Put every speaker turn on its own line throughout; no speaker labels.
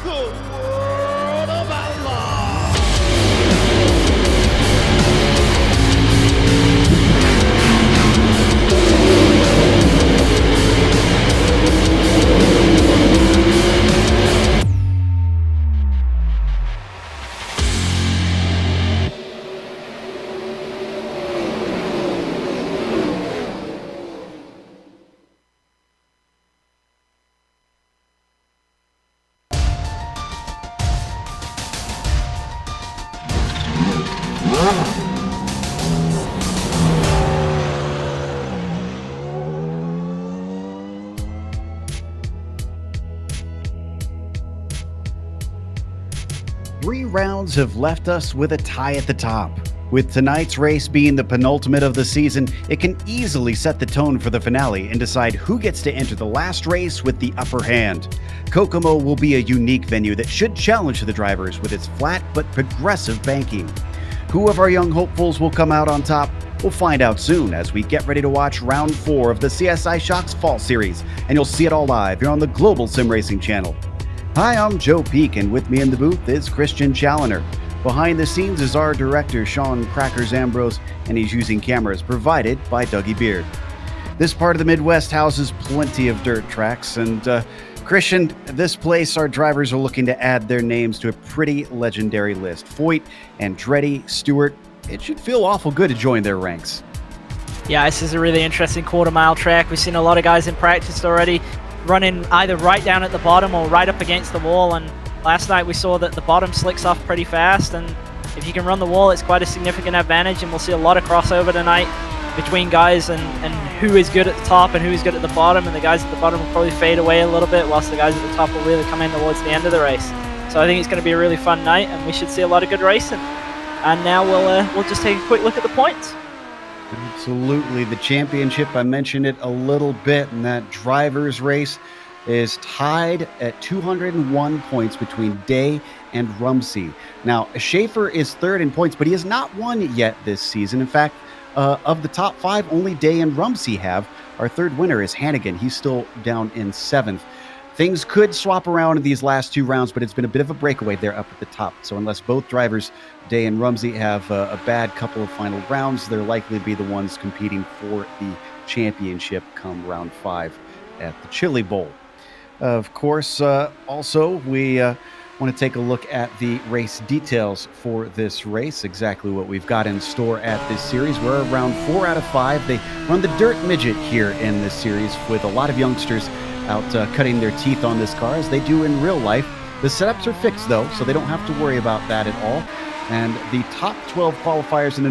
the world of outlaw.
Three rounds have left us with a tie at the top. With tonight's race being the penultimate of the season, it can easily set the tone for the finale and decide who gets to enter the last race with the upper hand. Kokomo will be a unique venue that should challenge the drivers with its flat but progressive banking. Who of our young hopefuls will come out on top? We'll find out soon as we get ready to watch round 4 of the CSI Shocks Fall Series, and you'll see it all live here on the Global SimRacing channel. Hi, I'm Joe Peak, and with me in the booth is Christian Challoner. Behind the scenes is our director, Sean Crackers Ambrose, and he's using cameras provided by Dougie Beard. This part of the Midwest houses plenty of dirt tracks, and Christian, this place, our drivers are looking to add their names to a pretty legendary list. Foyt, Andretti, Stewart, it should feel awful good to join their ranks.
Yeah, this is a really interesting quarter-mile track. We've seen a lot of guys in practice already running either right down at the bottom or right up against the wall, and last night we saw that the bottom slicks off pretty fast, and if you can run the wall, it's quite a significant advantage, and we'll see a lot of crossover tonight between guys and who is good at the top and who is good at the bottom, and the guys at the bottom will probably fade away a little bit whilst the guys at the top will really come in towards the end of the race. So I think it's going to be a really fun night, and we should see a lot of good racing. And now we'll just take a quick look at the points.
Absolutely. The championship, I mentioned it a little bit, and that driver's race is tied at 201 points between Day and Rumsey. Now, Schaefer is third in points, but he has not won yet this season. In fact, of the top 5, only Day and Rumsey have. Our third winner is Hannigan. He's still down in 7th. Things could swap around in these last 2 rounds, but it's been a bit of a breakaway there up at the top. So unless both drivers, Day and Rumsey, have a bad couple of final rounds, they're likely to be the ones competing for the championship come round 5 at the Chili Bowl. Of course, also, we want to take a look at the race details for this race, exactly what we've got in store at this series. We're around 4 out of 5. They run the Dirt Midget here in this series with a lot of youngsters out cutting their teeth on this car, as they do in real life. The setups are fixed, though, so they don't have to worry about that at all. And the top 12 qualifiers in a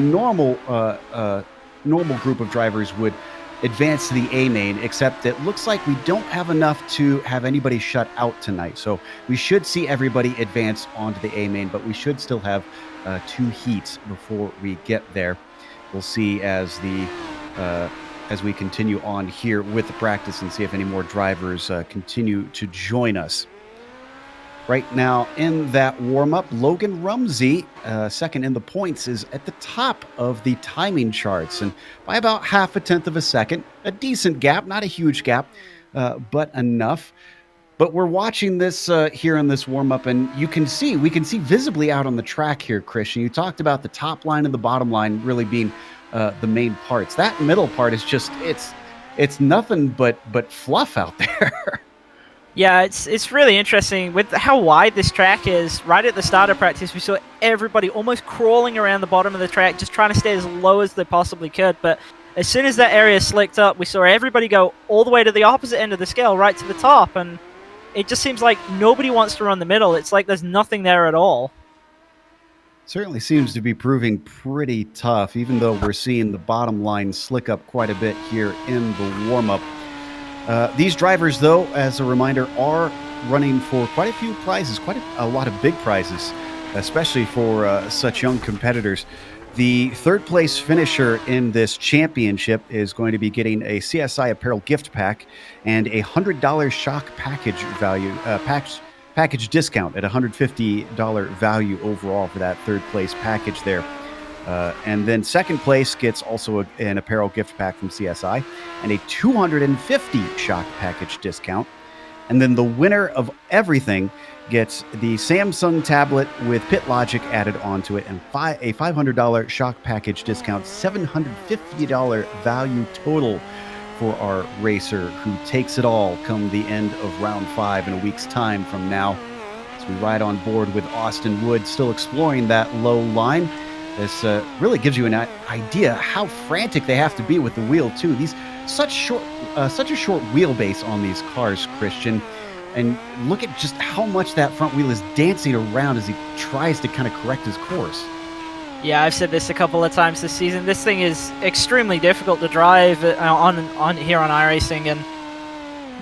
normal group of drivers would advance to the A main, except it looks like we don't have enough to have anybody shut out tonight. So we should see everybody advance onto the A main, but we should still have 2 heats before we get there. We'll see as we continue on here with the practice and see if any more drivers continue to join us. Right now in that warm-up, Logan Rumsey, second in the points, is at the top of the timing charts, and by about half a tenth of a second. A decent gap, not a huge gap, but enough. But we're watching this here in this warm-up, and we can see visibly out on the track here, Christian. You talked about the top line and the bottom line really being the main parts. That middle part is just, it's nothing but fluff out there.
Yeah, it's really interesting with how wide this track is. Right at the start of practice, we saw everybody almost crawling around the bottom of the track, just trying to stay as low as they possibly could. But as soon as that area slicked up, we saw everybody go all the way to the opposite end of the scale, right to the top. And it just seems like nobody wants to run the middle. It's like there's nothing there at all.
Certainly seems to be proving pretty tough, even though we're seeing the bottom line slick up quite a bit here in the warm-up. These drivers, though, as a reminder, are running for quite a few prizes, quite a lot of big prizes, especially for such young competitors. The third place finisher in this championship is going to be getting a CSI apparel gift pack and a $100 shock package value, package discount at $150 value overall for that third place package there. And then second place gets also an apparel gift pack from CSI and a $250 shock package discount. And then the winner of everything gets the Samsung tablet with PitLogic added onto it and a $500 shock package discount, $750 value total for our racer who takes it all come the end of round 5 in a week's time from now. As we ride on board with Austin Wood, still exploring that low line. This really gives you an idea how frantic they have to be with the wheel too. Such a short wheelbase on these cars, Christian. And look at just how much that front wheel is dancing around as he tries to kind of correct his course.
Yeah, I've said this a couple of times this season. This thing is extremely difficult to drive on here on iRacing, and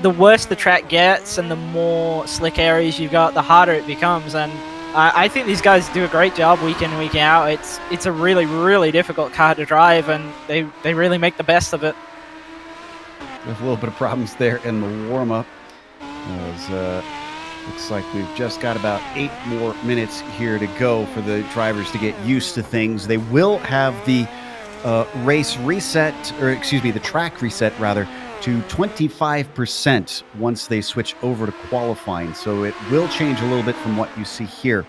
the worse the track gets and the more slick areas you've got, the harder it becomes. And I think these guys do a great job week in and week out. It's a really, really difficult car to drive, and they really make the best of it.
With a little bit of problems there in the warm-up. Looks like we've just got about 8 more minutes here to go for the drivers to get used to things. They will have the the track reset rather, to 25% once they switch over to qualifying. So it will change a little bit from what you see here.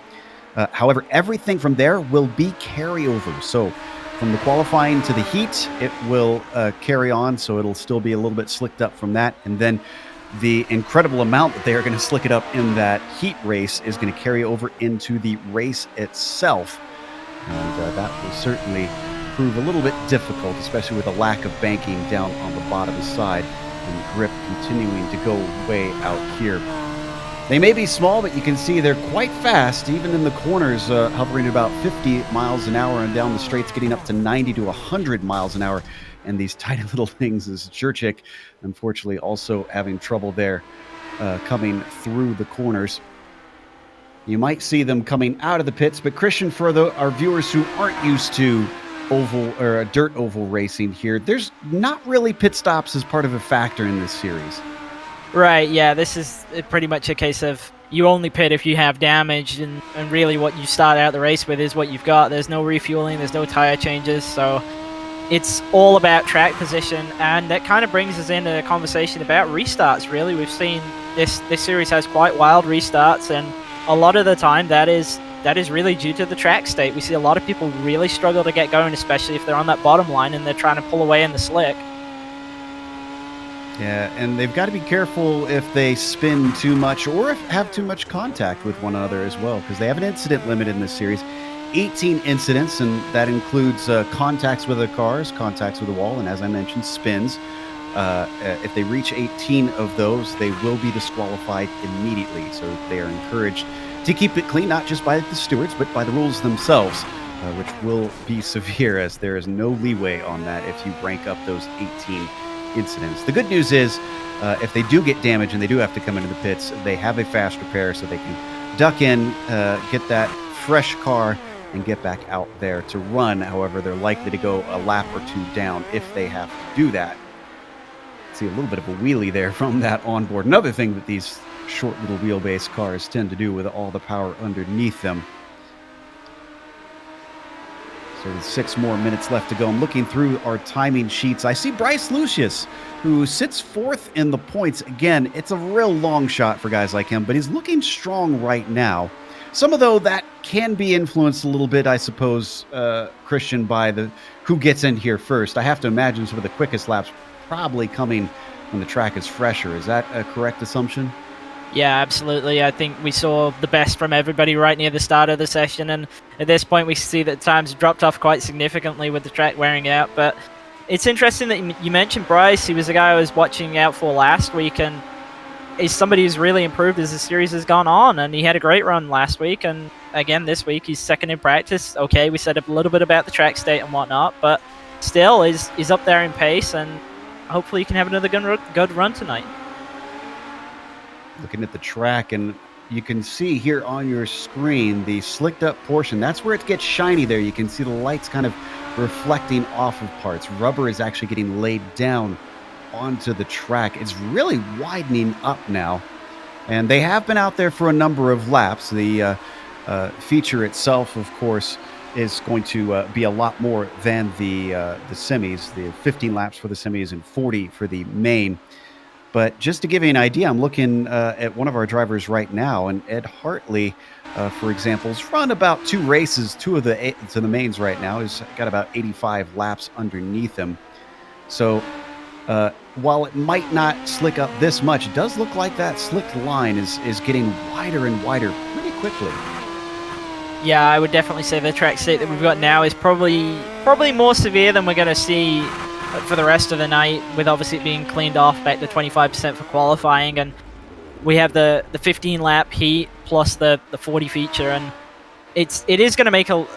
However, everything from there will be carryover. So from the qualifying to the heat, it will carry on. So it'll still be a little bit slicked up from that. And then the incredible amount that they are going to slick it up in that heat race is going to carry over into the race itself. And that will certainly prove a little bit difficult, especially with a lack of banking down on the bottom side and grip continuing to go way out here. They may be small, but you can see they're quite fast, even in the corners, hovering at about 50 miles an hour, and down the straights getting up to 90 to 100 miles an hour. And these tiny little things is Jurczyk, unfortunately, also having trouble there coming through the corners. You might see them coming out of the pits, but Christian, for our viewers who aren't used to oval or dirt oval racing here, there's not really pit stops as part of a factor in this series.
Right, yeah, this is pretty much a case of you only pit if you have damage, and really what you start out the race with is what you've got. There's no refueling, there's no tire changes, so it's all about track position, and that kind of brings us into a conversation about restarts, really. We've seen this series has quite wild restarts, and a lot of the time that is really due to the track state. We see a lot of people really struggle to get going, especially if they're on that bottom line and they're trying to pull away in the slick.
Yeah, and they've got to be careful if they spin too much or if have too much contact with one another as well, because they have an incident limit in this series. 18 incidents, and that includes contacts with the cars, contacts with the wall, and as I mentioned, spins. If they reach 18 of those, they will be disqualified immediately. So they are encouraged to keep it clean, not just by the stewards, but by the rules themselves, which will be severe, as there is no leeway on that if you rank up those 18 incidents. The good news is, if they do get damaged and they do have to come into the pits, they have a fast repair, so they can duck in, get that fresh car, and get back out there to run. However, they're likely to go a lap or two down if they have to do that. See a little bit of a wheelie there from that onboard. Another thing that these short little wheelbase cars tend to do with all the power underneath them. So with 6 more minutes left to go, I'm looking through our timing sheets. I see Bryce Lucius, who sits 4th in the points. Again, it's a real long shot for guys like him, but he's looking strong right now. Some of, though, that can be influenced a little bit, I suppose, Christian, by who gets in here first. I have to imagine some of the quickest laps probably coming when the track is fresher. Is that a correct assumption?
Yeah, absolutely. I think we saw the best from everybody right near the start of the session, and at this point we see that times dropped off quite significantly with the track wearing out. But it's interesting that you mentioned Bryce. He was a guy I was watching out for last week, and he's somebody who's really improved as the series has gone on, and he had a great run last week, and again this week he's second in practice. Okay, we said a little bit about the track state and whatnot, but still is up there in pace, and hopefully he can have another good run tonight.
Looking at the track, and you can see here on your screen the slicked up portion. That's where it gets shiny there. You can see the lights kind of reflecting off of parts. Rubber is actually getting laid down onto the track. It's really widening up now, and they have been out there for a number of laps. The feature itself, of course, is going to be a lot more than the semis. The 15 laps for the semis and 40 for the main. But just to give you an idea, I'm looking at one of our drivers right now, and Ed Hartley, for example, has run about 2 races, 2 of the mains right now. He's got about 85 laps underneath him. So while it might not slick up this much, it does look like that slicked line is getting wider and wider pretty quickly.
Yeah, I would definitely say the track state that we've got now is probably more severe than we're going to see for the rest of the night, with obviously it being cleaned off back to 25% for qualifying, and we have the 15 lap heat plus the 40 feature, and it is going to make a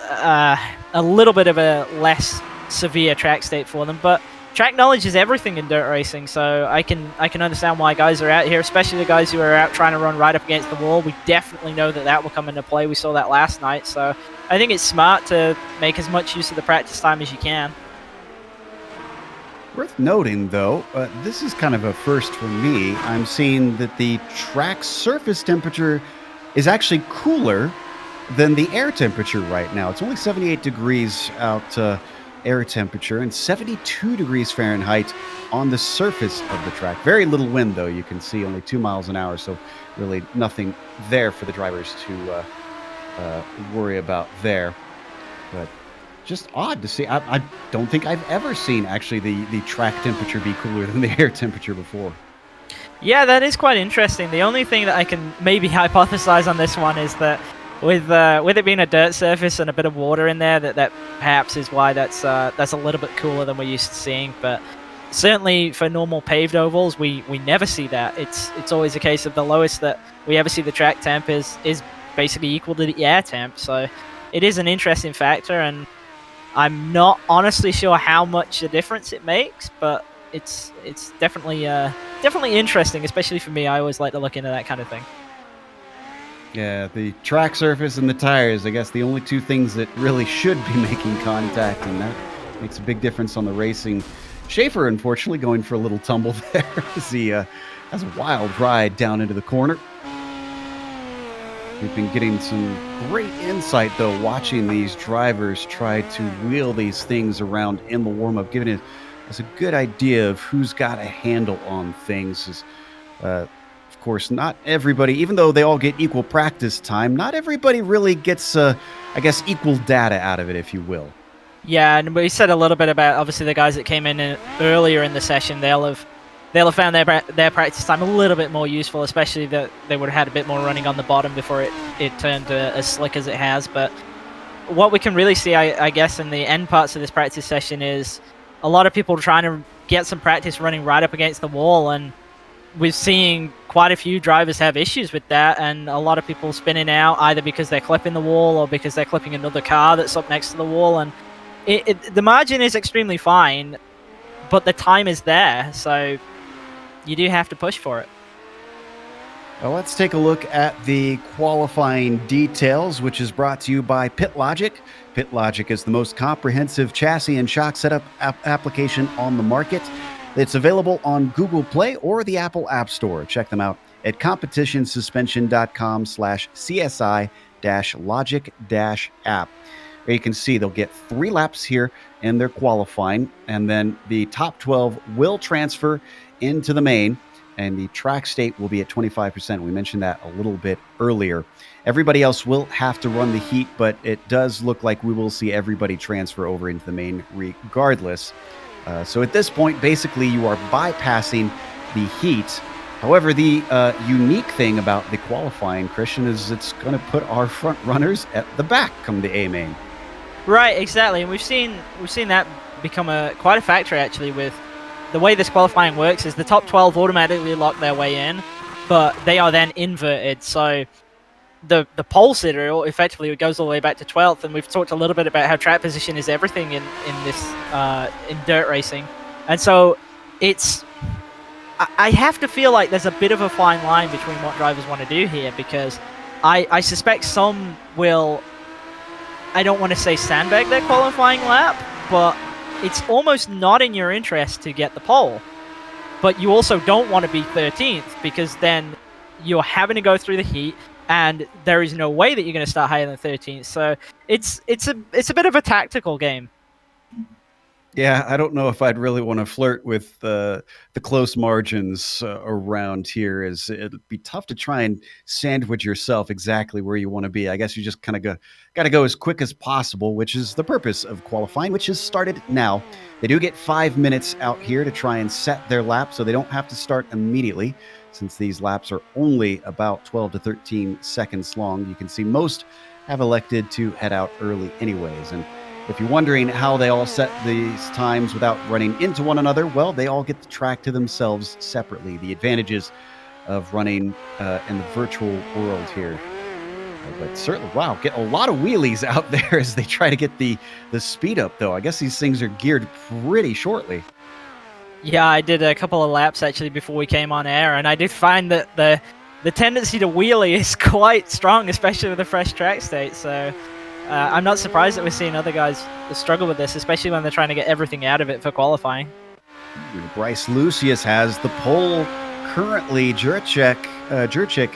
little bit of a less severe track state for them. But track knowledge is everything in dirt racing, so I can understand why guys are out here, especially the guys who are out trying to run right up against the wall. We definitely know that will come into play. We saw that last night, so I think it's smart to make as much use of the practice time as you can.
Worth noting, though, this is kind of a first for me. I'm seeing that the track surface temperature is actually cooler than the air temperature right now. It's only 78 degrees out air temperature and 72 degrees Fahrenheit on the surface of the track. Very little wind, though. You can see only 2 miles an hour, so really nothing there for the drivers to worry about there. But just odd to see. I don't think I've ever seen actually the track temperature be cooler than the air temperature before.
Yeah, that is quite interesting. The only thing that I can maybe hypothesize on this one is that with it being a dirt surface and a bit of water in there, that perhaps is why that's a little bit cooler than we're used to seeing. But certainly for normal paved ovals, we never see that. It's always a case of the lowest that we ever see the track temp is basically equal to the air temp. So it is an interesting factor, and I'm not honestly sure how much a difference it makes, but it's definitely interesting, especially for me. I always like to look into that kind of thing.
Yeah, the track surface and the tires, I guess the only 2 things that really should be making contact, and that makes a big difference on the racing. Schaefer, unfortunately, going for a little tumble there as he has a wild ride down into the corner. We've been getting some great insight, though, watching these drivers try to wheel these things around in the warm-up, giving us a good idea of who's got a handle on things. Of course, not everybody, even though they all get equal practice time, not everybody really gets, I guess, equal data out of it, if you will.
Yeah, and we said a little bit about, obviously, the guys that came in earlier in the session. They'll have found their practice time a little bit more useful, especially that they would have had a bit more running on the bottom before it turned as slick as it has. But what we can really see, I guess, in the end parts of this practice session is a lot of people trying to get some practice running right up against the wall, and we're seeing quite a few drivers have issues with that, and a lot of people spinning out either because they're clipping the wall or because they're clipping another car that's up next to the wall. And the margin is extremely fine, but the time is there, so you do have to push for it.
Well, let's take a look at the qualifying details, which is brought to you by PitLogic. PitLogic is the most comprehensive chassis and shock setup application on the market. It's available on Google Play or the Apple App Store. Check them out at competitionsuspension.com/CSI-logic-app. There you can see they'll get 3 laps here in their qualifying, and then the top 12 will transfer into the main, and the track state will be at 25%. We mentioned that a little bit earlier. Everybody else will have to run the heat, but it does look like we will see everybody transfer over into the main regardless. So at this point, basically, you are bypassing the heat. However, the unique thing about the qualifying, Christian, is it's going to put our front runners at the back come the A main.
Right, exactly, and we've seen that become quite a factor actually. With the way this qualifying works, is the top 12 automatically lock their way in, but they are then inverted. So the pole sitter effectively goes all the way back to 12th, and we've talked a little bit about how track position is everything in dirt racing, and so I have to feel like there's a bit of a fine line between what drivers want to do here, because I suspect some will, I don't want to say sandbag their qualifying lap, but it's almost not in your interest to get the pole. But you also don't want to be 13th, because then you're having to go through the heat, and there is no way that you're going to start higher than 13th. So it's a bit of a tactical game.
Yeah, I don't know if I'd really want to flirt with the close margins around here. Is it'd be tough to try and sandwich yourself exactly where you want to be. I guess you just kind of got to go as quick as possible, which is the purpose of qualifying, which has started now. They do get 5 minutes out here to try and set their lap, so they don't have to start immediately. Since these laps are only about 12 to 13 seconds long, you can see most have elected to head out early anyways. And if you're wondering how they all set these times without running into one another, well, they all get the track to themselves separately. The advantages of running in the virtual world here. But certainly, wow, get a lot of wheelies out there as they try to get the speed up, though. I guess these things are geared pretty shortly.
Yeah, I did a couple of laps actually before we came on air, and I did find that the tendency to wheelie is quite strong, especially with the fresh track state. So I'm not surprised that we're seeing other guys struggle with this, especially when they're trying to get everything out of it for qualifying.
Bryce Lucius has the pole currently. Jurczyk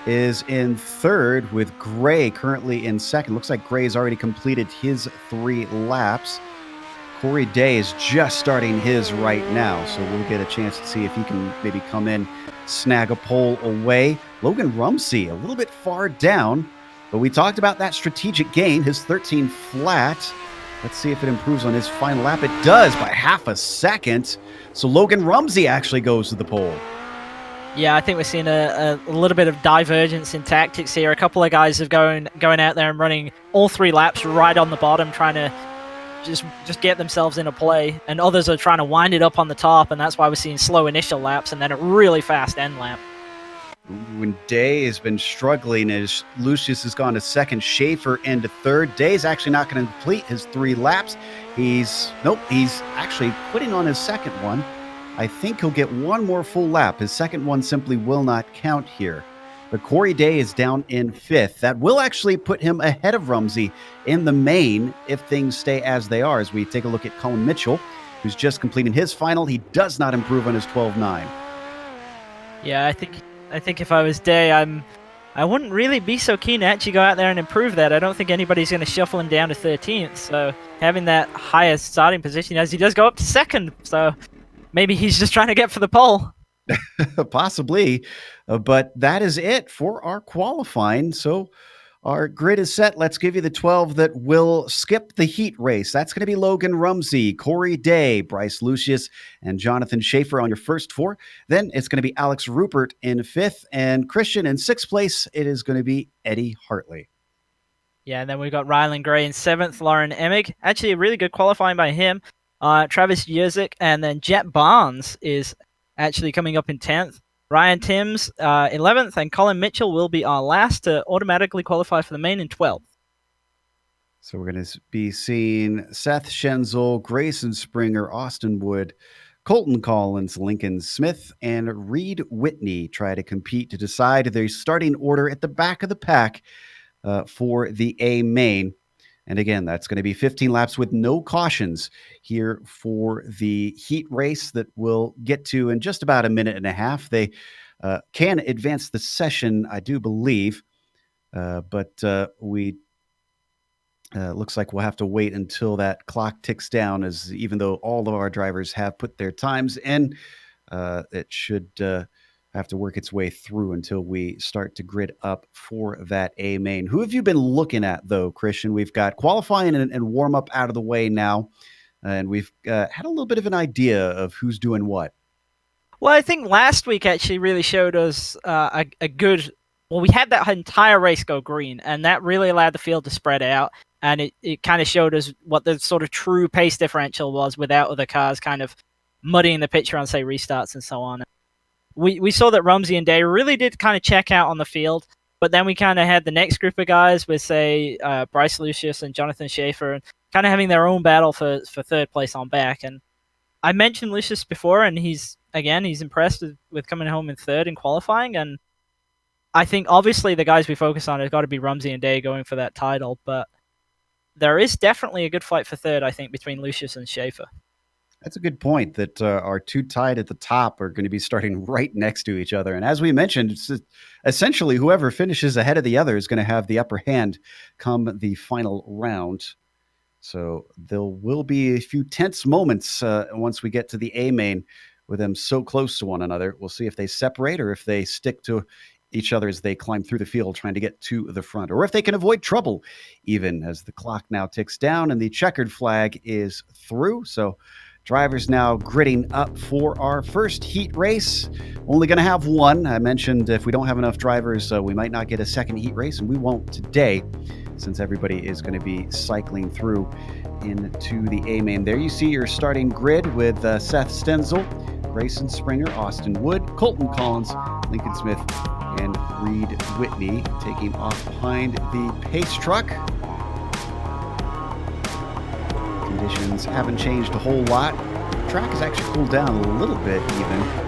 is in third with Gray currently in second. Looks like Gray's already completed his 3 laps. Corey Day is just starting his right now, so we'll get a chance to see if he can maybe come in, snag a pole away. Logan Rumsey a little bit far down, but we talked about that strategic gain, his 13 flat. Let's see if it improves on his final lap. It does by half a second. So Logan Rumsey actually goes to the pole.
Yeah, I think we're seeing a little bit of divergence in tactics here. A couple of guys are going out there and running all 3 laps right on the bottom, trying to just get themselves in a play, and others are trying to wind it up on the top, and that's why we're seeing slow initial laps and then a really fast end lap.
When Day has been struggling as Lucius has gone to second, Schaefer into third. Day's actually not going to complete his 3 laps. He's actually quitting on his second one. I think he'll get one more full lap. His second one simply will not count here. But Corey Day is down in 5th. That will actually put him ahead of Rumsey in the main if things stay as they are. As we take a look at Colin Mitchell, who's just completing his final, he does not improve on his 12.9.
Yeah, I think if I was Day, I wouldn't really be so keen to actually go out there and improve that. I don't think anybody's going to shuffle him down to 13th. So having that higher starting position, as he does go up to second, so maybe he's just trying to get for the pole.
Possibly, but that is it for our qualifying. So our grid is set. Let's give you the 12 that will skip the heat race. That's going to be Logan Rumsey, Corey Day, Bryce Lucius, and Jonathan Schaefer on your first 4. Then it's going to be Alex Rupert in 5th, and Christian in 6th place. It is going to be Eddie Hartley.
Yeah, and then we've got Rylan Gray in 7th, Lauren Emig. Actually, a really good qualifying by him. Travis Yerzik, and then Jet Barnes is actually coming up in 10th. Ryan Timms, 11th, and Colin Mitchell will be our last to automatically qualify for the main in 12th.
So we're going to be seeing Seth Schenzel, Grayson Springer, Austin Wood, Colton Collins, Lincoln Smith, and Reed Whitney try to compete to decide their starting order at the back of the pack for the A main. And again, that's going to be 15 laps with no cautions here for the heat race that we'll get to in just about a minute and a half. They can advance the session, I do believe, but we looks like we'll have to wait until that clock ticks down, as even though all of our drivers have put their times in, it should have to work its way through until we start to grid up for that A main. Who have you been looking at, though, Christian? We've got qualifying and warm up out of the way now, and we've had a little bit of an idea of who's doing what.
Well, I think last week actually really showed us a good. Well, we had that entire race go green, and that really allowed the field to spread out, and it kind of showed us what the sort of true pace differential was without other cars kind of muddying the picture on, say, restarts and so on. We saw that Rumsey and Day really did kind of check out on the field, but then we kind of had the next group of guys with, say, Bryce Lucius and Jonathan Schaefer, and kind of having their own battle for third place on back. And I mentioned Lucius before, and he's impressed with coming home in third in qualifying. And I think obviously the guys we focus on has got to be Rumsey and Day going for that title, but there is definitely a good fight for third, I think, between Lucius and Schaefer.
That's a good point, that our two tied at the top are going to be starting right next to each other. And as we mentioned, it's essentially whoever finishes ahead of the other is going to have the upper hand come the final round. So there will be a few tense moments once we get to the A main with them so close to one another. We'll see if they separate or if they stick to each other as they climb through the field trying to get to the front, or if they can avoid trouble even as the clock now ticks down and the checkered flag is through. So drivers now gridding up for our first heat race. Only going to have one. I mentioned if we don't have enough drivers, we might not get a second heat race, and we won't today since everybody is going to be cycling through into the A main. There you see your starting grid with Seth Stenzel, Grayson Springer, Austin Wood, Colton Collins, Lincoln Smith, and Reed Whitney taking off behind the pace truck. Conditions haven't changed a whole lot. The track has actually cooled down a little bit even.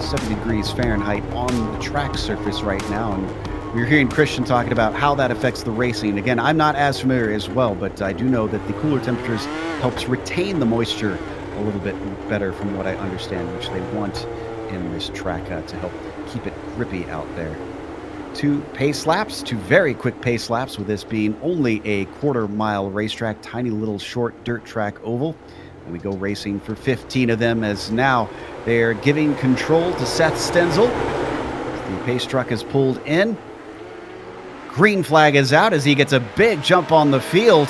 7 degrees Fahrenheit on the track surface right now. And we're hearing Christian talking about how that affects the racing. Again, I'm not as familiar as well, but I do know that the cooler temperatures helps retain the moisture a little bit better from what I understand, which they want in this track to help keep it grippy out there. 2 pace laps, 2 very quick pace laps, with this being only a quarter-mile racetrack, tiny little short dirt track oval. And we go racing for 15 of them as now they're giving control to Seth Stenzel. The pace truck is pulled in. Green flag is out as he gets a big jump on the field.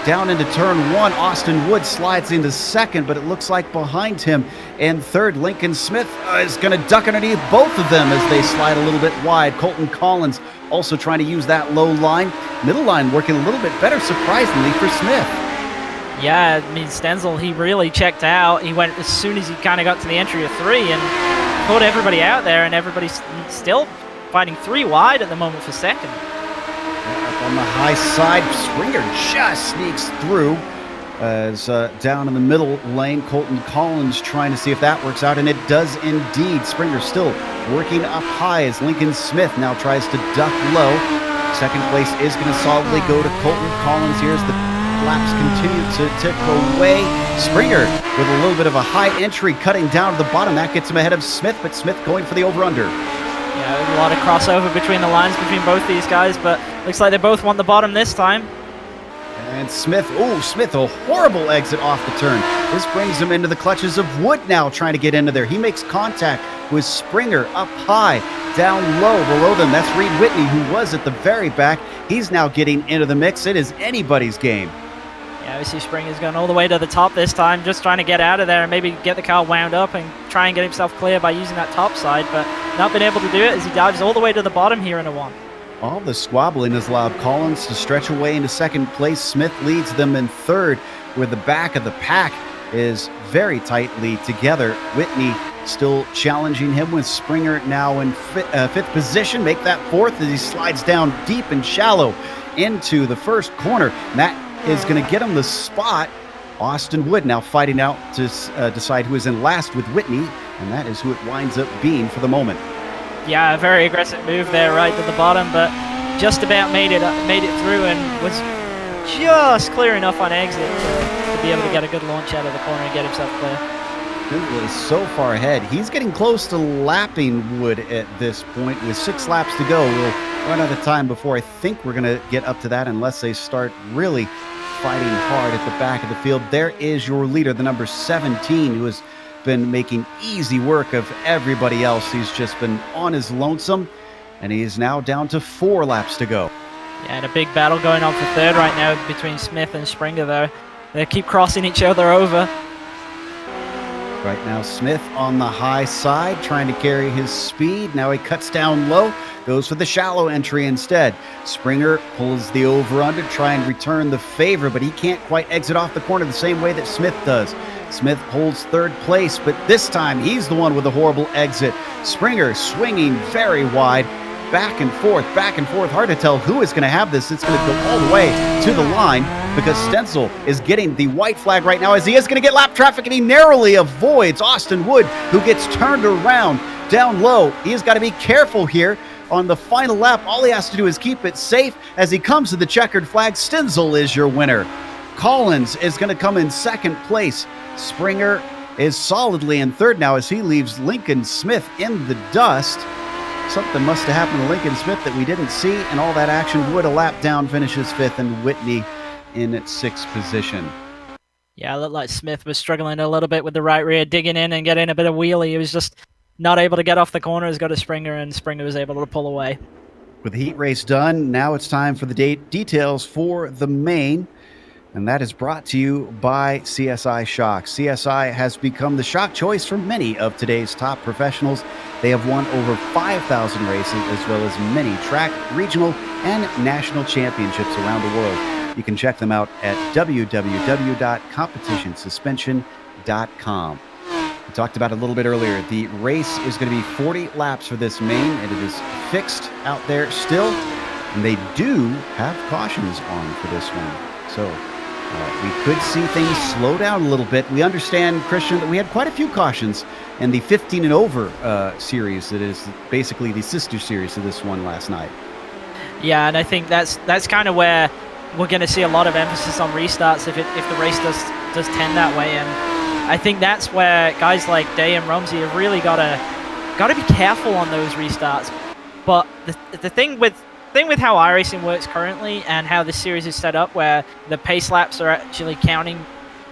Down into turn 1, Austin Wood slides into second, but it looks like behind him in third, Lincoln Smith is going to duck underneath both of them as they slide a little bit wide. Colton Collins also trying to use that low line. Middle line working a little bit better, surprisingly, for Smith.
Yeah, I mean, Stenzel, he really checked out. He went as soon as he kind of got to the entry of 3 and put everybody out there, and everybody's still fighting 3 wide at the moment for second.
On the high side, Springer just sneaks through as down in the middle lane, Colton Collins trying to see if that works out, and it does indeed. Springer still working up high as Lincoln Smith now tries to duck low. Second place is going to solidly go to Colton Collins here as the laps continue to tick away. Springer with a little bit of a high entry cutting down to the bottom. That gets him ahead of Smith, but Smith going for the over-under.
Yeah, a lot of crossover between the lines between both these guys, but looks like they both want the bottom this time.
And Smith, a horrible exit off the turn. This brings him into the clutches of Wood now trying to get into there. He makes contact with Springer up high, down low below them. That's Reed Whitney, who was at the very back. He's now getting into the mix. It is anybody's game.
Yeah, we see Springer's going all the way to the top this time, just trying to get out of there and maybe get the car wound up and try and get himself clear by using that top side, but not been able to do it as he dives all the way to the bottom here in a 1.
All the squabbling has allowed Collins to stretch away into second place. Smith leads them in third, where the back of the pack is very tightly together. Whitney still challenging him with Springer now in fifth position. Make that fourth as he slides down deep and shallow into the first corner. And that is going to get him the spot. Austin Wood now fighting out to decide who is in last with Whitney, and that is who it winds up being for the moment.
Yeah, a very aggressive move there right at the bottom, but just about made it through and was just clear enough on exit to be able to get a good launch out of the corner and get himself clear.
Google is so far ahead. He's getting close to lapping Wood at this point with 6 laps to go. We'll run out of time before I think we're going to get up to that unless they start really fighting hard at the back of the field. There is your leader, the number 17, who has been making easy work of everybody else. He's just been on his lonesome, and he is now down to 4 laps to go.
Yeah, and a big battle going on for third right now between Smith and Springer, though. They keep crossing each other over.
Right now, Smith on the high side, trying to carry his speed. Now he cuts down low, goes for the shallow entry instead. Springer pulls the over-under, try and return the favor, but he can't quite exit off the corner the same way that Smith does. Smith holds third place, but this time he's the one with a horrible exit. Springer swinging very wide, back and forth, back and forth. Hard to tell who is going to have this. It's going to go all the way to the line because Stenzel is getting the white flag right now as he is going to get lap traffic, and he narrowly avoids Austin Wood, who gets turned around down low. He has got to be careful here on the final lap. All he has to do is keep it safe as he comes to the checkered flag. Stenzel is your winner. Collins is going to come in second place. Springer is solidly in third now as he leaves Lincoln Smith in the dust. Something must have happened to Lincoln Smith that we didn't see, and all that action. Wood a lap down, finishes fifth, and Whitney in 6th position.
Yeah, it looked like Smith was struggling a little bit with the right rear, digging in and getting a bit of wheelie. He was just not able to get off the corners, got to Springer, and Springer was able to pull away.
With the heat race done, now it's time for the details for the main, and that is brought to you by CSI Shocks. CSI has become the shock choice for many of today's top professionals. They have won over 5,000 races, as well as many track, regional, and national championships around the world. You can check them out at www.competitionsuspension.com. We talked about it a little bit earlier. The race is going to be 40 laps for this main, and it is fixed out there still. And they do have cautions on for this one. So we could see things slow down a little bit. We understand, Christian, that we had quite a few cautions in the 15 and over series that is basically the sister series to this one last night.
Yeah, and I think that's kind of where we're going to see a lot of emphasis on restarts if the race does tend that way. And I think that's where guys like Day and Rumsey have really got to be careful on those restarts. But the thing with how iRacing works currently and how this series is set up, where the pace laps are actually counting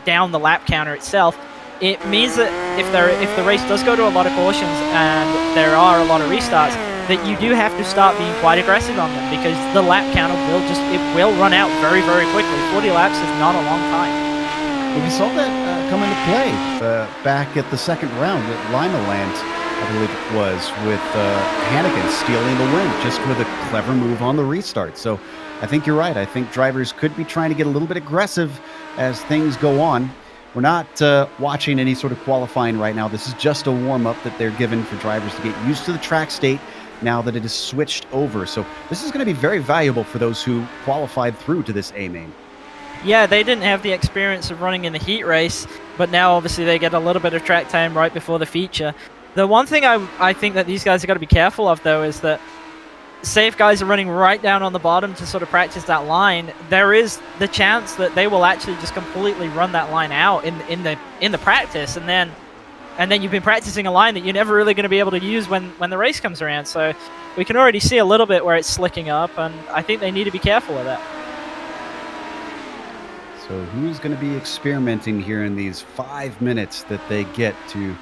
down the lap counter itself, it means that if the race does go to a lot of cautions and there are a lot of restarts, that you do have to start being quite aggressive on them, because the lap counter will run out very, very quickly. 40 laps is not a long time.
Well, we saw that come into play back at the second round at Limaland, I believe it was, with Hannigan stealing the win just with a clever move on the restart. So I think you're right. I think drivers could be trying to get a little bit aggressive as things go on. We're not watching any sort of qualifying right now. This is just a warm-up that they're given for drivers to get used to the track state now that it is switched over. So this is going to be very valuable for those who qualified through to this A main.
Yeah, they didn't have the experience of running in the heat race, but now obviously they get a little bit of track time right before the feature. The one thing I think that these guys have got to be careful of, though, is that say if guys are running right down on the bottom to sort of practice that line, there is the chance that they will actually just completely run that line out in the practice, and then you've been practicing a line that you're never really going to be able to use when the race comes around. So we can already see a little bit where it's slicking up, and I think they need to be careful of that.
So who's going to be experimenting here in these 5 minutes that they get to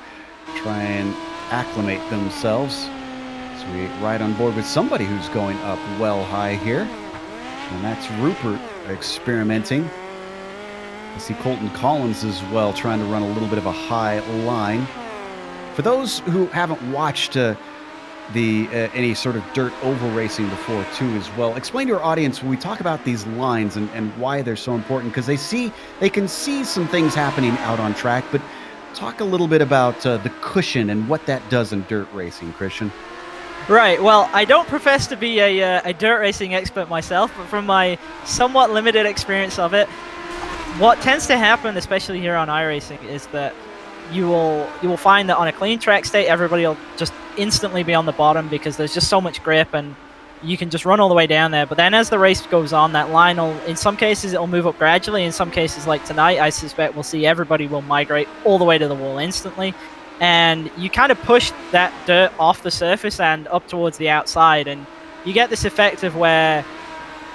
try and acclimate themselves? So we ride on board with somebody who's going up well high here, and that's Rupert experimenting. I see Colton Collins as well, trying to run a little bit of a high line. For those who haven't watched any sort of dirt oval racing before too as well, explain to our audience when we talk about these lines and why they're so important, because they can see some things happening out on track, but talk a little bit about the cushion and what that does in dirt racing, Christian.
Right, well, I don't profess to be a dirt racing expert myself, but from my somewhat limited experience of it, what tends to happen, especially here on iRacing, is that you will find that on a clean track state, everybody will just instantly be on the bottom because there's just so much grip and you can just run all the way down there. But then as the race goes on, that line will, in some cases, it'll move up gradually. In some cases, like tonight, I suspect we'll see everybody will migrate all the way to the wall instantly. And you kind of push that dirt off the surface and up towards the outside, and you get this effect of where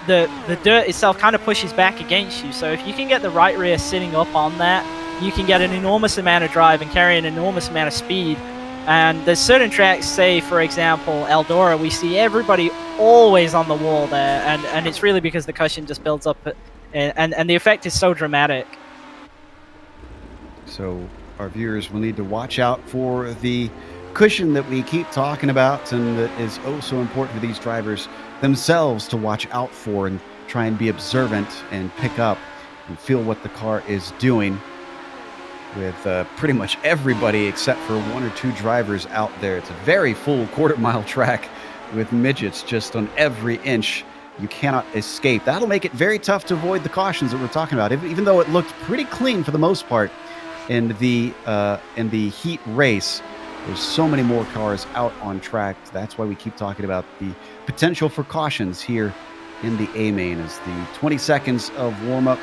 the dirt itself kind of pushes back against you. So if you can get the right rear sitting up on that, you can get an enormous amount of drive and carry an enormous amount of speed. And there's certain tracks, say for example Eldora, we see everybody always on the wall there, and it's really because the cushion just builds up, and the effect is so dramatic.
So our viewers will need to watch out for the cushion that we keep talking about, and that is oh so important for these drivers themselves to watch out for and try and be observant and pick up and feel what the car is doing. With pretty much everybody except for one or two drivers out there. It's a very full quarter-mile track with midgets just on every inch. You cannot escape. That'll make it very tough to avoid the cautions that we're talking about, even though it looked pretty clean for the most part in the heat race. There's so many more cars out on track. That's why we keep talking about the potential for cautions here in the A main, as the 20 seconds of warm-up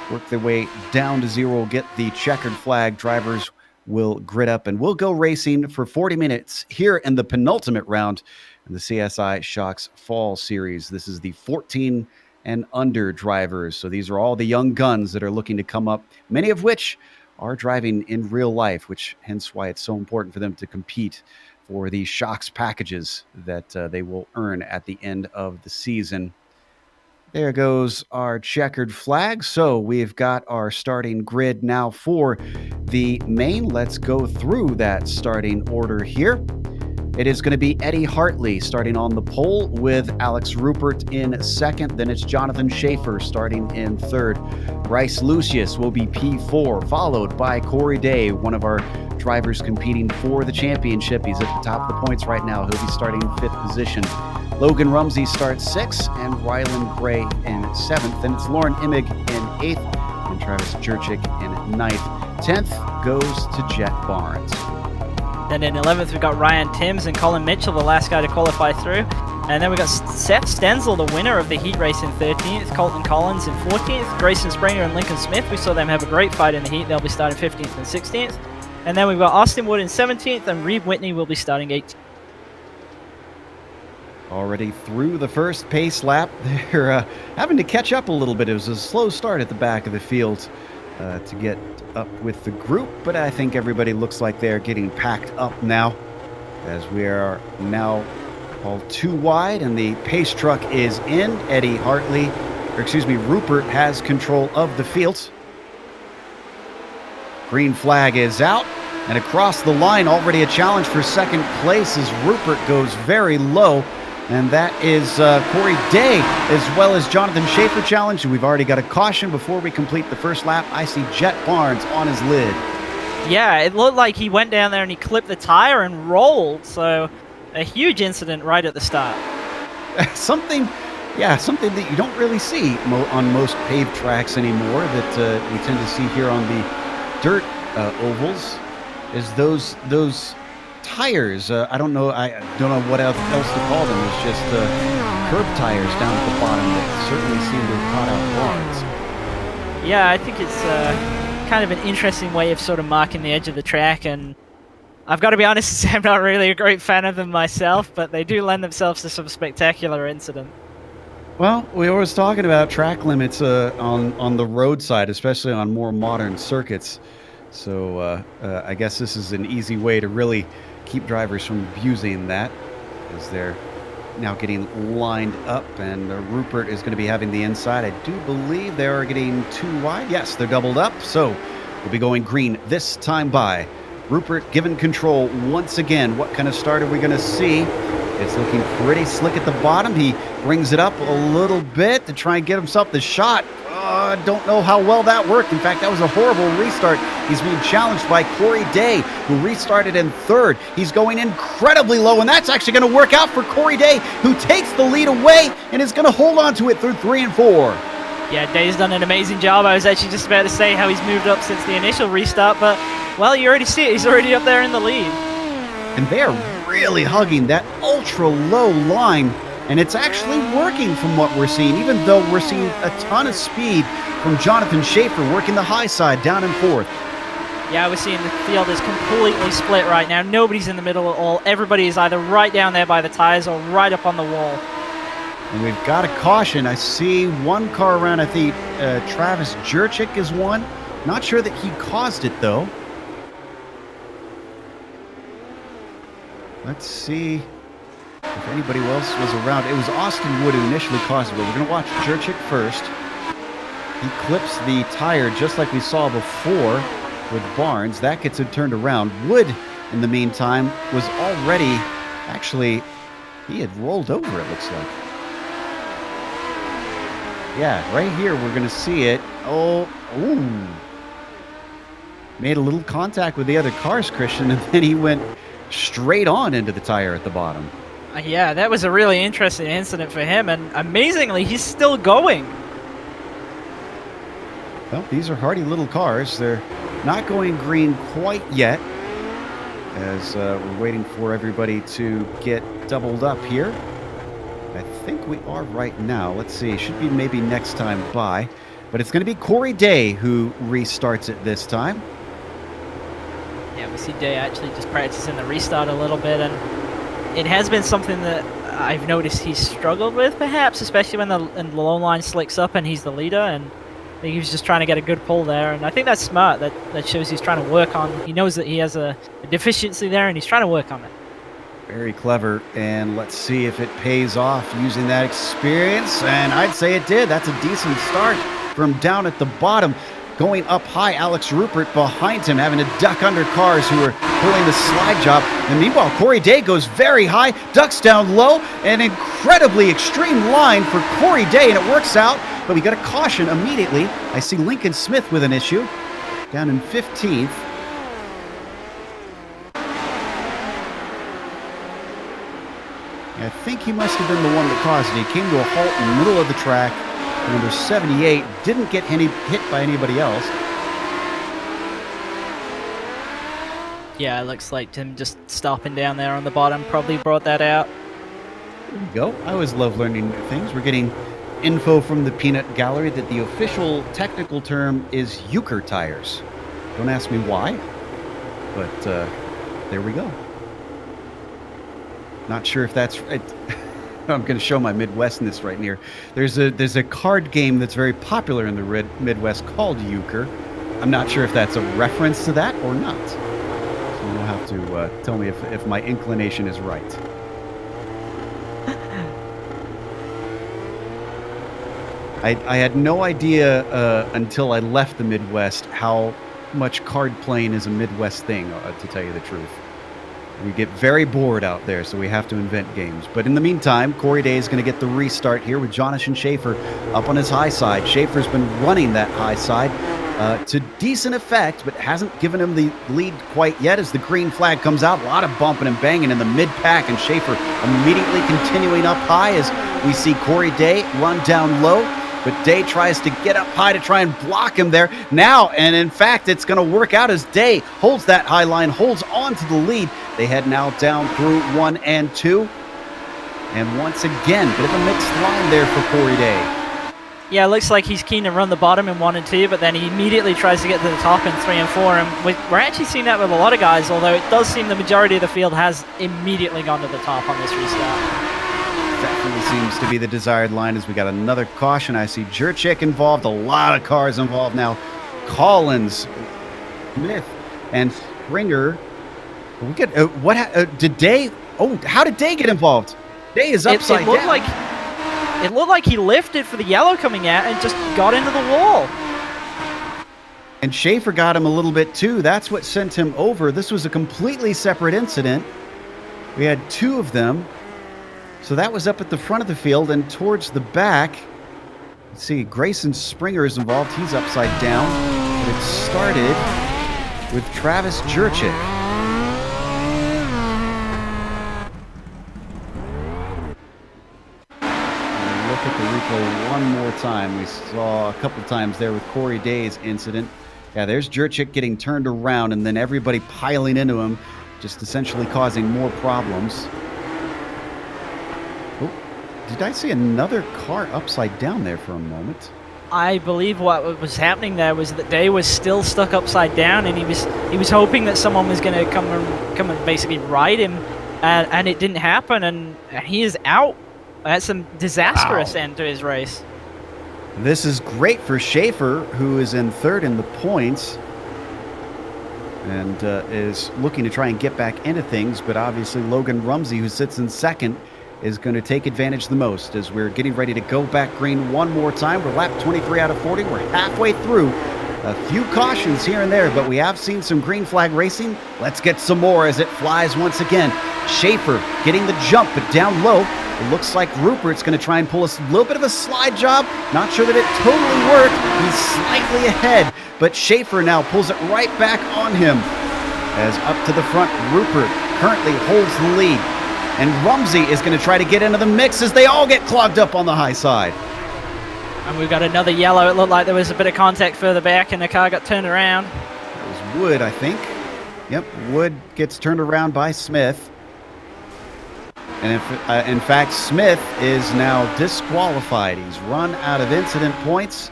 work their way down to zero, get the checkered flag. Drivers will grid up and we'll go racing for 40 minutes here in the penultimate round in the CSI Shocks Fall Series. This is the 14 and under drivers. So these are all the young guns that are looking to come up, many of which are driving in real life, which hence why it's so important for them to compete for the Shocks packages that they will earn at the end of the season. There goes our checkered flag. So we've got our starting grid now for the main. Let's go through that starting order here. It is going to be Eddie Hartley starting on the pole with Alex Rupert in second. Then it's Jonathan Schaefer starting in third. Bryce Lucius will be P4, followed by Corey Day, one of our drivers competing for the championship. He's at the top of the points right now. He'll be starting in fifth position. Logan Rumsey starts sixth, and Rylan Gray in seventh. Then it's Lauren Immig in eighth, and Travis Jurczyk in ninth. 10th goes to Jet Barnes.
Then in 11th, we've got Ryan Timms and Colin Mitchell, the last guy to qualify through. And then we've got Seth Stenzel, the winner of the heat race in 13th, Colton Collins in 14th, Grayson Springer and Lincoln Smith. We saw them have a great fight in the heat. They'll be starting 15th and 16th. And then we've got Austin Wood in 17th, and Reed Whitney will be starting 18th.
Already through the first pace lap. They're having to catch up a little bit. It was a slow start at the back of the field to get up with the group, but I think everybody looks like they're getting packed up now, as we are now all too wide and the pace truck is in. Eddie Hartley, or excuse me, Rupert has control of the field. Green flag is out, and across the line already a challenge for second place as Rupert goes very low. And that is Corey Day, as well as Jonathan Schaefer challenged. We've already got a caution before we complete the first lap. I see Jet Barnes on his lid.
Yeah, it looked like he went down there and he clipped the tire and rolled. So a huge incident right at the start. something that you don't really see on most paved tracks anymore that we tend to see here on the dirt ovals is those tires. I don't know what else to call them. It's just curb tires down at the bottom that certainly seem to have caught out Barnes. Yeah, I think it's kind of an interesting way of sort of marking the edge of the track, and I've got to be honest, I'm not really a great fan of them myself, but they do lend themselves to some spectacular incident.
Well, we were always talking about track limits on the roadside, especially on more modern circuits. So I guess this is an easy way to really keep drivers from abusing that, as they're now getting lined up, and Rupert is going to be having the inside. I do believe they are getting too wide. Yes, they're doubled up, so we'll be going green this time by. Rupert given control once again. What kind of start are we going to see? It's looking pretty slick at the bottom. He brings it up a little bit to try and get himself the shot. Don't know how well that worked. In fact, that was a horrible restart. He's being challenged by Corey Day, who restarted in third. He's going incredibly low, and that's actually going to work out for Corey Day, who takes the lead away and is going to hold on to it through 3 and 4.
Yeah, Day's done an amazing job. I was actually just about to say how he's moved up since the initial restart, but, well, you already see it. He's already up there in the lead.
And they're really hugging that ultra-low line, and it's actually working from what we're seeing, even though we're seeing a ton of speed from Jonathan Schaefer working the high side down in fourth.
Yeah, we're seeing the field is completely split right now. Nobody's in the middle at all. Everybody is either right down there by the tires or right up on the wall.
And we've got a caution. I see one car around. I think Travis Jurczyk is one. Not sure that he caused it, though. Let's see if anybody else was around. It was Austin Wood who initially caused it, but we're going to watch Jurczyk first. He clips the tire just like we saw before with Barnes. That gets it turned around. Wood, in the meantime, was already, actually, he had rolled over, it looks like. Yeah, right here we're going to see it. Ooh. Made a little contact with the other cars, Christian, and then he went straight on into the tire at the bottom.
Yeah, that was a really interesting incident for him, and amazingly, he's still going.
Well, these are hardy little cars. They're not going green quite yet, as we're waiting for everybody to get doubled up here. I think we are right now. Let's see. Should be maybe next time by. But it's going to be Corey Day who restarts it this time.
Yeah, we see Day actually just practicing the restart a little bit, and it has been something that I've noticed he's struggled with, perhaps, especially when the low line slicks up and he's the leader, and I think he was just trying to get a good pull there, and I think that's smart. That shows he's trying to work on. He knows that he has a deficiency there, and he's trying to work on it.
Very clever, and let's see if it pays off using that experience, and I'd say it did. That's a decent start from down at the bottom. Going up high, Alex Rupert behind him, having to duck under cars who are pulling the slide job. And meanwhile, Corey Day goes very high, ducks down low, an incredibly extreme line for Corey Day, and it works out, but we got a caution immediately. I see Lincoln Smith with an issue, down in 15th. I think he must have been the one that caused it. He came to a halt in the middle of the track. Number 78 didn't get hit by anybody else.
Yeah, it looks like him just stopping down there on the bottom probably brought that out.
There we go. I always love learning new things. We're getting info from the Peanut Gallery that the official technical term is euchre tires. Don't ask me why, but there we go. Not sure if that's right. I'm going to show my Midwestness right here. There's a card game that's very popular in the Midwest called euchre. I'm not sure if that's a reference to that or not. So you'll have to tell me if my inclination is right. I had no idea until I left the Midwest how much card playing is a Midwest thing, to tell you the truth. We get very bored out there, so we have to invent games. But in the meantime, Corey Day is going to get the restart here with Jonathan Schaefer up on his high side. Schaefer's been running that high side to decent effect, but hasn't given him the lead quite yet as the green flag comes out. A lot of bumping and banging in the mid-pack, and Schaefer immediately continuing up high as we see Corey Day run down low. But Day tries to get up high to try and block him there now, and in fact, it's going to work out as Day holds that high line, holds on to the lead. They head now down through 1 and 2. And once again, bit of a mixed line there for Corey Day.
Yeah, it looks like he's keen to run the bottom in 1 and 2, but then he immediately tries to get to the top in 3 and 4. And we're actually seeing that with a lot of guys, although it does seem the majority of the field has immediately gone to the top on this restart.
Definitely seems to be the desired line as we got another caution. I see Jurczyk involved, a lot of cars involved now. Collins, Smith, and Springer. We get did Day? Oh, how did Day get involved? Day is upside down.
It looked like he lifted for the yellow coming out and just got into the wall.
And Schaefer got him a little bit too. That's what sent him over. This was a completely separate incident. We had 2 of them. So that was up at the front of the field, and towards the back, let's see, Grayson Springer is involved. He's upside down. But it started with Travis Jurczyk. Look at the replay one more time. We saw a couple times there with Corey Day's incident. Yeah, there's Jurczyk getting turned around, and then everybody piling into him, just essentially causing more problems. Did I see another car upside down there for a moment?
I believe what was happening there was that Day was still stuck upside down, and he was hoping that someone was going to come and basically ride him, and it didn't happen, and he is out. That's a disastrous end to his race.
This is great for Schaefer, who is in 3rd in the points, and is looking to try and get back into things, but obviously Logan Rumsey, who sits in 2nd, is going to take advantage the most as we're getting ready to go back green one more time. We're lap 23 out of 40. We're halfway through. A few cautions here and there, but we have seen some green flag racing. Let's get some more as it flies once again. Schaefer getting the jump, but down low. It looks like Rupert's going to try and pull a little bit of a slide job. Not sure that it totally worked. He's slightly ahead, but Schaefer now pulls it right back on him. As up to the front, Rupert currently holds the lead. And Rumsey is going to try to get into the mix as they all get clogged up on the high side.
And we've got another yellow. It looked like there was a bit of contact further back, and the car got turned around.
That was Wood, I think. Yep, Wood gets turned around by Smith. And in fact, Smith is now disqualified. He's run out of incident points.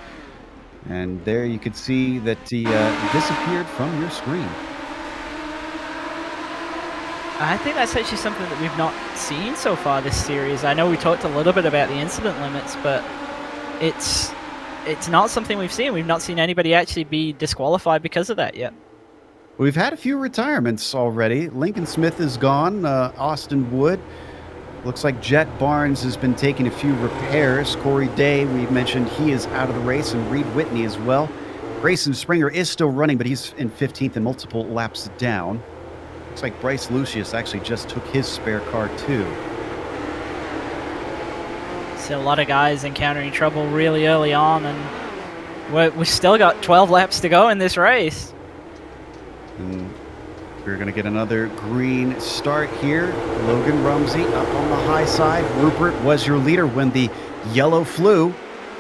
And there you could see that he disappeared from your screen.
I think that's actually something that we've not seen so far this series. I know we talked a little bit about the incident limits, but it's not something we've seen. We've not seen anybody actually be disqualified because of that yet.
We've had a few retirements already. Lincoln Smith is gone. Austin Wood. Looks like Jet Barnes has been taking a few repairs. Corey Day, we mentioned he is out of the race, and Reed Whitney as well. Grayson Springer is still running, but he's in 15th and multiple laps down. Looks like Bryce Lucius actually just took his spare car too.
So a lot of guys encountering trouble really early on, and we've still got 12 laps to go in this race.
And we're going to get another green start here. Logan Rumsey up on the high side. Rupert was your leader when the yellow flew.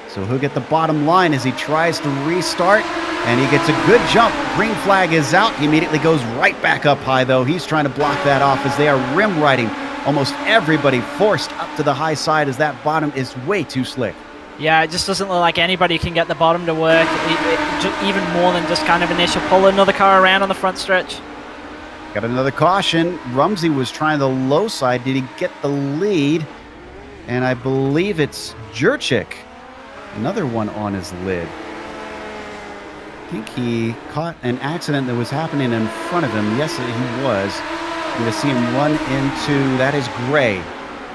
So he'll get the bottom line as he tries to restart. And he gets a good jump. Green flag is out. He immediately goes right back up high, though. He's trying to block that off as they are rim riding. Almost everybody forced up to the high side as that bottom is way too slick.
Yeah, it just doesn't look like anybody can get the bottom to work, even more than just kind of initial pull another car around on the front stretch.
Got another caution. Rumsey was trying the low side. Did he get the lead? And I believe it's Jurczyk. Another one on his lid. I think he caught an accident that was happening in front of him. Yes, he was. You're going to see him run into, that is Gray.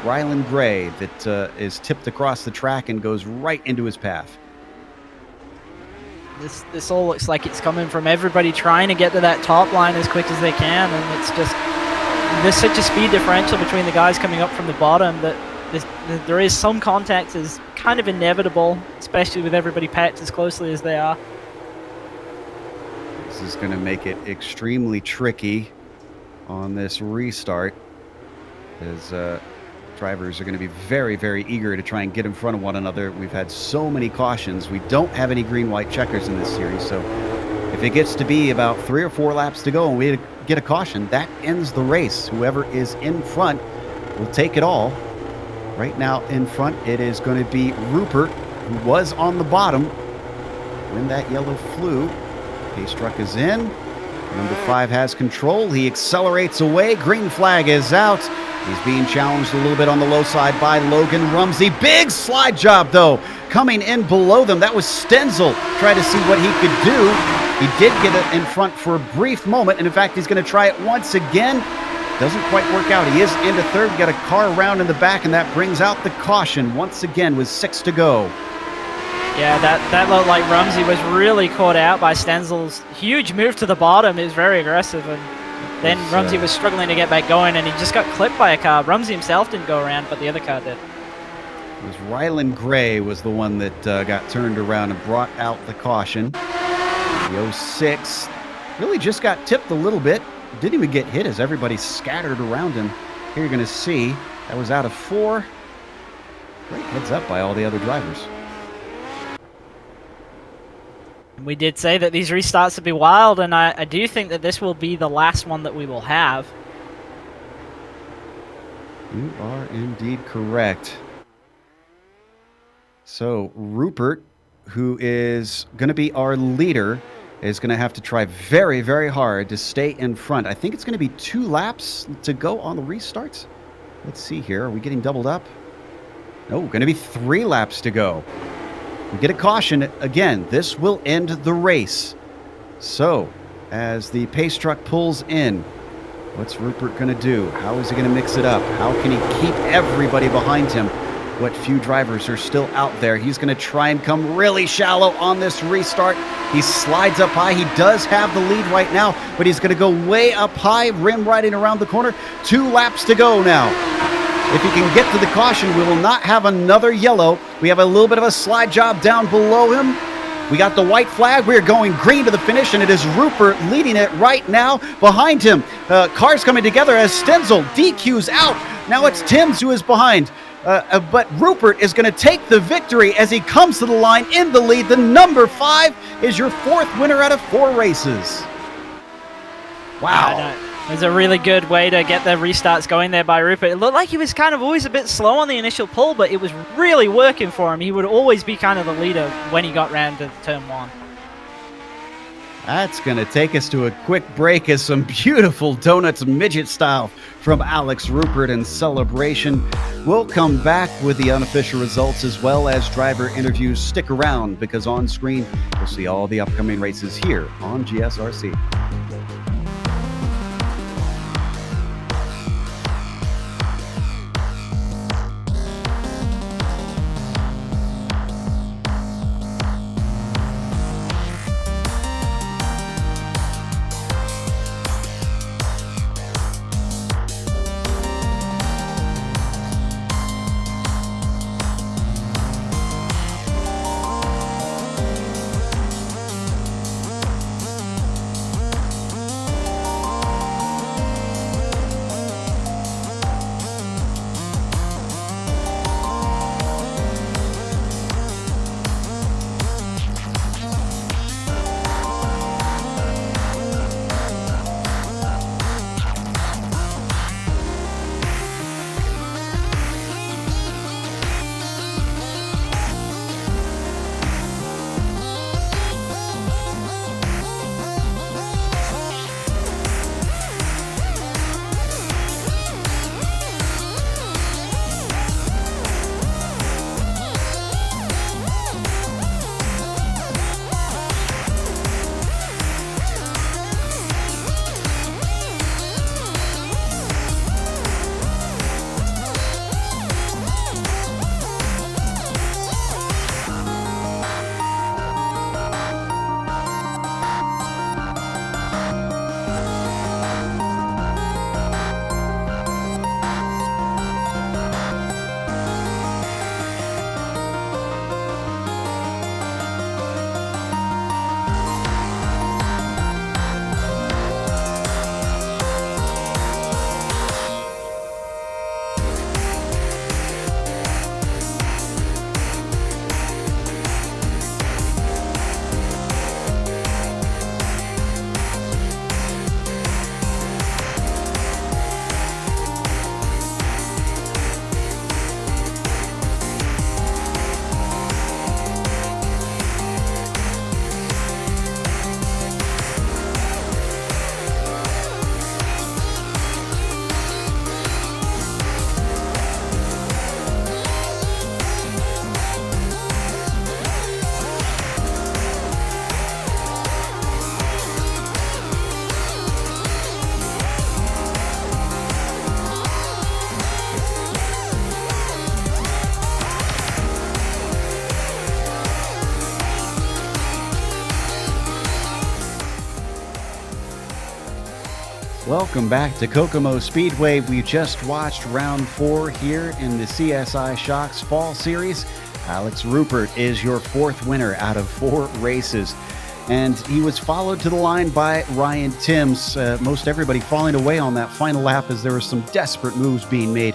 Rylan Gray that is tipped across the track and goes right into his path.
This all looks like it's coming from everybody trying to get to that top line as quick as they can, and it's just, there's such a speed differential between the guys coming up from the bottom that there is some contact is kind of inevitable, especially with everybody packed as closely as they are.
This is going to make it extremely tricky on this restart, as drivers are going to be very, very eager to try and get in front of one another. We've had so many cautions. We don't have any green-white checkers in this series, so if it gets to be about 3 or 4 laps to go and we get a caution, that ends the race. Whoever is in front will take it all. Right now in front, it is going to be Rupert, who was on the bottom when that yellow flew. Pace truck is in. Number 5 has control. He accelerates away. Green flag is out. He's being challenged a little bit on the low side by Logan Rumsey. Big slide job, though, coming in below them. That was Stenzel trying to see what he could do. He did get it in front for a brief moment, and in fact, he's going to try it once again. Doesn't quite work out. He is into third. Got a car around in the back, and that brings out the caution once again with 6 to go.
Yeah, that looked like Rumsey was really caught out by Stenzel's huge move to the bottom. It was very aggressive, and then Rumsey was struggling to get back going, and he just got clipped by a car. Rumsey himself didn't go around, but the other car did.
It was Rylan Gray was the one that got turned around and brought out the caution. The 06 really just got tipped a little bit. Didn't even get hit as everybody scattered around him. Here you're going to see that was out of 4. Great heads up by all the other drivers.
We did say that these restarts would be wild, and I do think that this will be the last one that we will have.
You are indeed correct. So Rupert, who is going to be our leader, is going to have to try very, very hard to stay in front. I think it's going to be 2 laps to go on the restarts. Let's see here. Are we getting doubled up? No, going to be 3 laps to go. We get a caution again. This will end the race. So, as the pace truck pulls in, what's Rupert going to do? How is he going to mix it up? How can he keep everybody behind him? What few drivers are still out there? He's going to try and come really shallow on this restart. He slides up high. He does have the lead right now, but he's going to go way up high, rim riding around the corner. 2 laps to go now. If he can get to the caution, we will not have another yellow. We have a little bit of a slide job down below him. We got the white flag. We're going green to the finish, and it is Rupert leading it right now. Behind him, cars coming together as Stenzel DQs out. Now it's Timms who is behind. But Rupert is going to take the victory as he comes to the line in the lead. The number 5 is your 4th winner out of 4 races. Wow.
It was a really good way to get the restarts going there by Rupert. It looked like he was kind of always a bit slow on the initial pull, but it was really working for him. He would always be kind of the leader when he got round to turn 1.
That's going to take us to a quick break as some beautiful donuts midget style from Alex Rupert in celebration. We'll come back with the unofficial results as well as driver interviews. Stick around because on screen you'll see all the upcoming races here on GSRC. Welcome back to Kokomo Speedway. We just watched round 4 here in the CSI Shocks Fall Series. Alex Rupert is your 4th winner out of 4 races. And he was followed to the line by Ryan Timms. Most everybody falling away on that final lap as there were some desperate moves being made.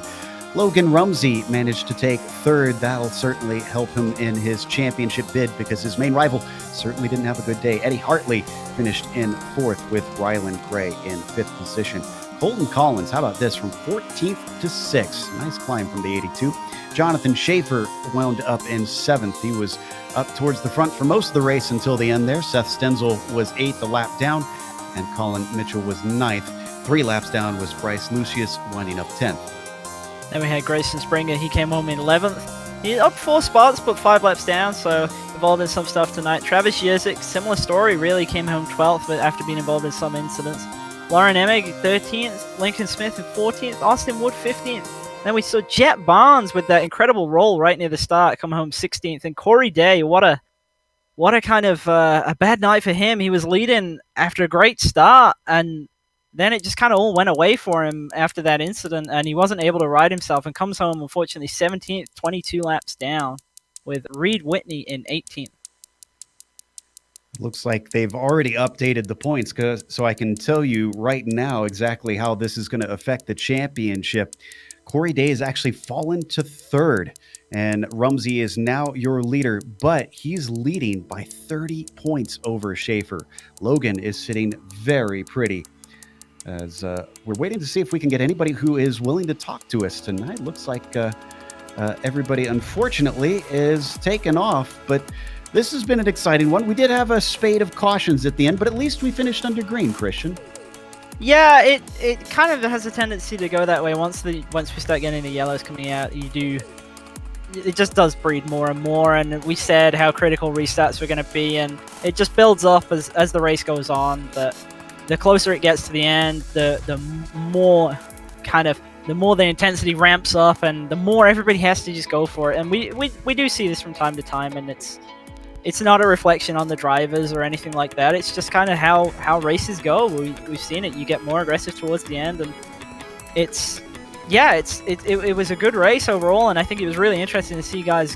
Logan Rumsey managed to take 3rd. That'll certainly help him in his championship bid because his main rival certainly didn't have a good day. Eddie Hartley finished in 4th with Ryland Gray in 5th position. Colton Collins, how about this, from 14th to 6th. Nice climb from the 82. Jonathan Schaefer wound up in 7th. He was up towards the front for most of the race until the end there. Seth Stenzel was 8th a lap down, and Colin Mitchell was 9th. 3 laps down was Bryce Lucius, winding up 10th.
Then we had Grayson Springer. He came home in 11th. He up 4 spots, but 5 laps down, so involved in some stuff tonight. Travis Yerzik, similar story, really came home 12th, but after being involved in some incidents. Lauren Emig, 13th. Lincoln Smith in 14th. Austin Wood, 15th. Then we saw Jet Barnes with that incredible roll right near the start, come home 16th. And Corey Day, what a kind of a bad night for him. He was leading after a great start, and then it just kind of all went away for him after that incident, and he wasn't able to ride himself and comes home, unfortunately, 17th, 22 laps down, with Reed Whitney in 18th.
Looks like they've already updated the points, so I can tell you right now exactly how this is going to affect the championship. Corey Day has actually fallen to 3rd, and Rumsey is now your leader, but he's leading by 30 points over Schaefer. Logan is sitting very pretty. As we're waiting to see if we can get anybody who is willing to talk to us tonight. Looks like everybody, unfortunately, is taken off, but This has been an exciting one. We did have a spate of cautions at the end, but at least we finished under green, Christian.
Yeah, it kind of has a tendency to go that way. Once we start getting the yellows coming out, it just does breed more and more. And we said how critical restarts were going to be, and it just builds up as the race goes on. The closer it gets to the end, the more the intensity ramps up, and the more everybody has to just go for it. And we do see this from time to time, and it's not a reflection on the drivers or anything like that. It's just kind of how races go. We've seen it. You get more aggressive towards the end, and it was a good race overall. And I think it was really interesting to see guys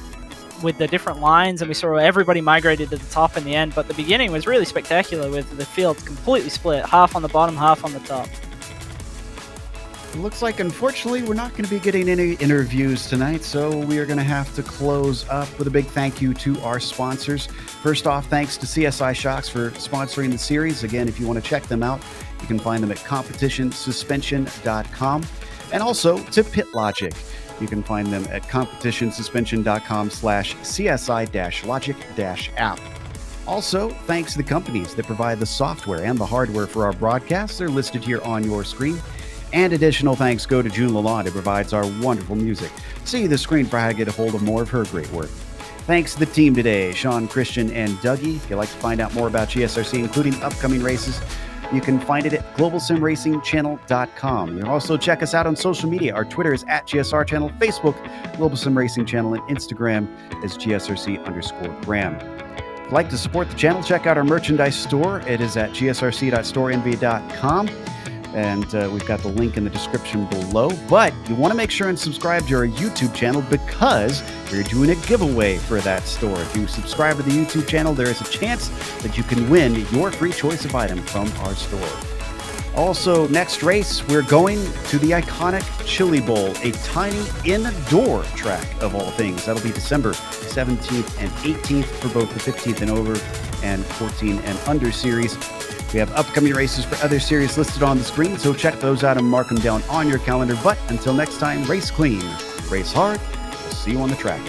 with the different lines, and we saw everybody migrated to the top in the end. But the beginning was really spectacular with the field completely split, half on the bottom, half on the top.
It looks like, unfortunately, we're not going to be getting any interviews tonight, so we are going to have to close up with a big thank you to our sponsors. First off, thanks to CSI Shocks for sponsoring the series. Again, if you want to check them out, you can find them at competitionsuspension.com. And also to PitLogic. You can find them at competitionsuspension.com/CSI-logic-app. Also, thanks to the companies that provide the software and the hardware for our broadcasts. They're listed here on your screen. And additional thanks go to June Lalonde, who provides our wonderful music. See the screen for how to get a hold of more of her great work. Thanks to the team today, Sean, Christian, and Dougie. If you'd like to find out more about GSRC, including upcoming races, you can find it at globalsimracingchannel.com. You can also check us out on social media. Our Twitter is @GSR Channel, Facebook, Global Sim Racing Channel, and Instagram is GSRC_Graham. If you'd like to support the channel, check out our merchandise store. It is at gsrc.storenvy.com. And we've got the link in the description below. But you want to make sure and subscribe to our YouTube channel, because we're doing a giveaway for that store. If you subscribe to the YouTube channel, there is a chance that you can win your free choice of item from our store. Also, next race, we're going to the iconic Chili Bowl, a tiny indoor track of all things. That'll be December 17th and 18th for both the 15th and over and 14 and under series. We have upcoming races for other series listed on the screen, so check those out and mark them down on your calendar. But until next time, race clean, race hard. We'll see you on the track.